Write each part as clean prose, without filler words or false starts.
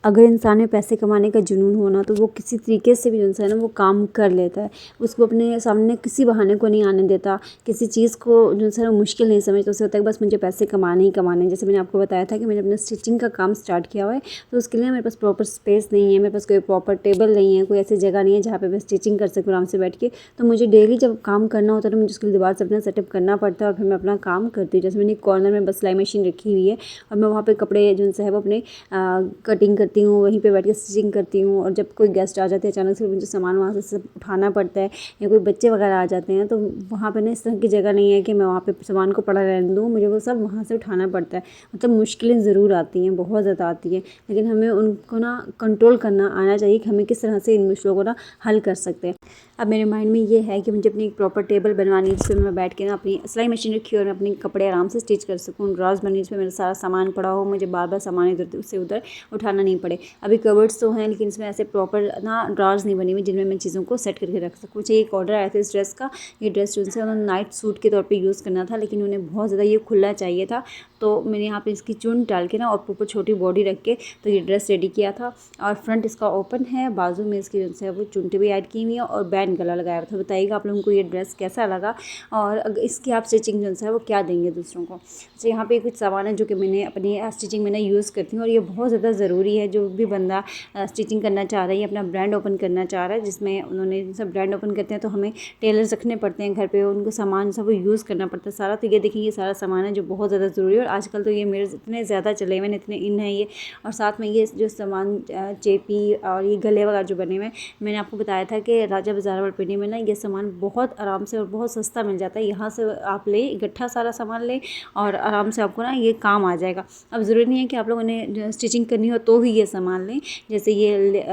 अगर इंसान में पैसे कमाने का जुनून हो ना तो वो किसी तरीके से भी जो है ना वो काम कर लेता है। उसको अपने सामने किसी बहाने को नहीं आने देता, किसी चीज़ को जो है ना मुश्किल नहीं समझता। उसे होता है कि बस मुझे पैसे कमाने ही कमाने हैं। जैसे मैंने आपको बताया था कि मैंने अपना स्टिचिंग का काम स्टार्ट किया हुआ है, तो उसके लिए मेरे पास प्रॉपर स्पेस नहीं है, मेरे पास कोई प्रॉपर टेबल नहीं है, कोई ऐसी जगह नहीं है जहाँ पे मैं स्टिचिंग कर सकूँ आराम से बैठ के। तो मुझे डेली जब काम करना होता है तो मुझे उसके लिए दोबारा से अपना सेटअप करना पड़ता है और फिर मैं अपना काम करती हूँ। जैसे मैंने एक कॉर्नर में बस सिलाई मशीन रखी हुई है और मैं वहाँ पे कपड़े जो है वो अपने कटिंग करती हूँ, वहीं पे बैठ के स्टिचिंग करती हूँ। और जब कोई गेस्ट आ जाते हैं अचानक से, मुझे सामान वहाँ से सब उठाना पड़ता है, या कोई बच्चे वगैरह आ जाते हैं, तो वहाँ पे ना इस तरह की जगह नहीं है कि मैं वहाँ पे सामान को पड़ा रहने दूँ, मुझे वो सब वहाँ से उठाना पड़ता है। मतलब मुश्किलें ज़रूर आती हैं, बहुत ज़्यादा आती हैं, लेकिन हमें उनको ना कंट्रोल करना आना चाहिए कि हमें किस तरह से इन मुश्किलों को ना हल कर सकते हैं। अब मेरे माइंड में ये है कि मुझे अपनी एक प्रॉपर टेबल बनवानी है जिसमें मैं बैठ के ना अपनी सिलाई मशीन रखी और मैं अपने कपड़े आराम से स्टिच कर सकूँ। ड्रॉज बनी जिसमें मेरा सारा सामान पड़ा हो, मुझे बार बार सामान इधर से उधर उठाना नहीं पड़े। अभी कबर्ड्स तो हैं लेकिन इसमें ऐसे प्रॉपर ना ड्रॉज नहीं बनी हुई जिनमें मैं चीज़ों को सेट करके रख सकूँ। मुझे एक ऑर्डर आया था इस ड्रेस का। ये ड्रेस जो है उन्होंने नाइट सूट के तौर पर यूज़ करना था, लेकिन उन्हें बहुत ज़्यादा ये खुला चाहिए था, तो मैंने यहाँ पे इसकी चुन डाल के ना और ऊपर छोटी बॉडी रख के तो ये ड्रेस रेडी किया था। और फ्रंट इसका ओपन है, बाजू में इसकी जो है वो चुनटी भी ऐड की हुई है और बैंड गला लगाया था। बताइएगा आप लोगों को ये ड्रेस कैसा लगा और इसकी आप स्टिचिंग जो है वो क्या देंगे दूसरों को। तो यहाँ पे कुछ सामान है जो कि मैंने अपनी स्टिचिंग में ना यूज़ करती हूँ और ये बहुत ज़्यादा ज़रूरी है। जो भी बंदा स्टिचिंग करना चाह रहा है, अपना ब्रांड ओपन करना चाह रहा है, जिसमें उन्होंने सब ब्रांड ओपन करते हैं तो हमें टेलर्स रखने पड़ते हैं घर पे, उनको सामान सब यूज़ करना पड़ता है सारा। तो ये देखिए ये सारा सामान है जो बहुत ज़्यादा ज़रूरी है और आजकल तो ये मेरे इतने ज़्यादा चले हुए हैं, इतने इन है ये। और साथ में ये जो सामान चेपी और ये गले वगैरह जो बने हुए हैं, मैंने आपको बताया था कि राजा बाज़ार वालपेटी में ना ये सामान बहुत आराम से और बहुत सस्ता मिल जाता है। यहाँ से आप ले इकट्ठा सारा सामान लें और आराम से आपको ना ये काम आ जाएगा। अब ज़रूरी नहीं है कि आप लोगों ने स्टिचिंग करनी हो तो ही ये सामान लें। जैसे ये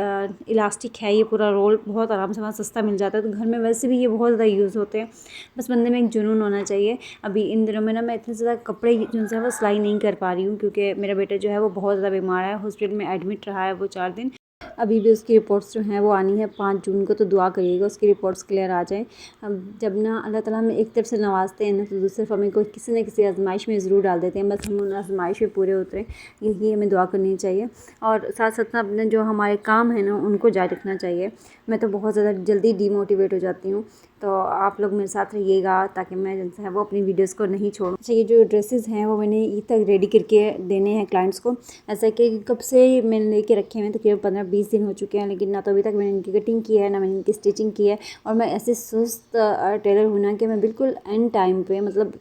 इलास्टिक है, ये पूरा रोल बहुत आराम से वहाँ सस्ता मिल जाता है, तो घर में वैसे भी ये बहुत ज़्यादा यूज़ होते हैं। बस बंदे में एक जुनून होना चाहिए। अभी इन दिनों में ना मैं इतने ज़्यादा कपड़े जो है वो सिलाई नहीं कर पा रही हूँ क्योंकि मेरा बेटा जो है वो बहुत ज़्यादा बीमार है, हॉस्पिटल में एडमिट रहा है वो 4 दिन। अभी भी उसकी रिपोर्ट्स जो हैं वो आनी है 5 जून को, तो दुआ करिएगा उसकी रिपोर्ट्स क्लियर आ जाएँ। अब जब ना अल्लाह ताला हमें एक तरफ से नवाजते हैं ना तो दूसरी तरफ हमें कोई किसी न किसी आजमाइश में ज़रूर डाल देते हैं। बस हम उन आजमाइश में पूरे उतरें, यही हमें दुआ करनी चाहिए। और साथ साथ ना अपने जो हमारे काम है ना उनको जारी रखना चाहिए। मैं तो बहुत ज़्यादा जल्दी डीमोटिवेट हो जाती हूँ, तो आप लोग मेरे साथ रहिएगा ताकि मैं जो है वो अपनी वीडियोस को नहीं छोड़ूँ। अच्छा, ये जो ड्रेसेस हैं वो मैंने ईद तक रेडी करके देने हैं क्लाइंट्स को। ऐसा कि कब से मैंने लेके रखे हुए हैं, तकरीबन 15-20 दिन हो चुके हैं, लेकिन ना तो अभी तक मैंने इनकी कटिंग की है ना मैंने इनकी स्टिचिंग की है। और मैं ऐसे सुस्त टेलर हूँ ना कि मैं बिल्कुल एंड टाइम पे, मतलब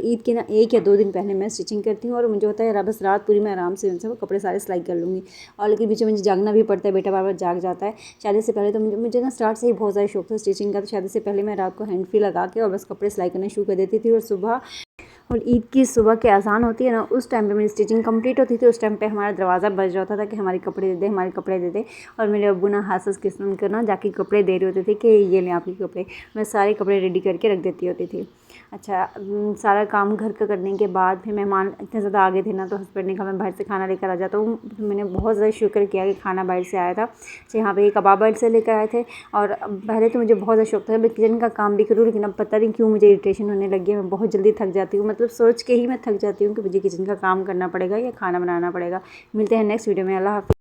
ईद के ना 1 या 2 दिन पहले मैं स्टिचिंग करती हूँ और मुझे होता है बस रात पूरी मैं आराम से उनसे वो कपड़े सारे सिलाई कर लूँगी। और लेकिन बीच में मुझे जागना भी पड़ता है, बेटा बार बार जाग जाता है। शादी से पहले तो मुझे ना स्टार्ट से ही बहुत ज़्यादा शौक था स्टिचिंग का, तो शादी से पहले मैं रात को हैंड फ्री लगा के और बस कपड़े सिलाई करना शुरू कर देती थी। और सुबह और ईद की सुबह की अज़ान होती है ना, उस टाइम पे मेरी स्टिचिंग कंप्लीट होती थी। उस टाइम पे हमारा दरवाज़ा बज रहा होता था कि हमारे कपड़े दे दे, हमारे कपड़े दे दे। और मेरे अब्बू ना हंस के सुन कर ना जाके कपड़े दे रहे होते थे कि ये लें आपके कपड़े। मैं सारे कपड़े रेडी करके रख देती होती थी। अच्छा, सारा काम घर का करने के बाद फिर मेहमान इतने ज़्यादा आ गए थे ना, तो हस्बैंड ने कहा मैं बाहर से खाना लेकर आ जाता हूँ। तो मैंने बहुत ज़्यादा शुक्र किया कि खाना बाहर से आया था। तो यहाँ पे कबाब बाहर से लेकर आए थे। और पहले तो मुझे बहुत ज़्यादा शौक था मैं किचन का काम भी करूँ, लेकिन अब पता नहीं क्यों मुझे इरिटेशन होने लगी है। मैं बहुत जल्दी थक जाती हूँ, मतलब सोच के ही मैं थक जाती हूँ कि मुझे किचन का काम करना पड़ेगा या खाना बनाना पड़ेगा। मिलते हैं नेक्स्ट वीडियो में। अल्लाह हाफ़िज़।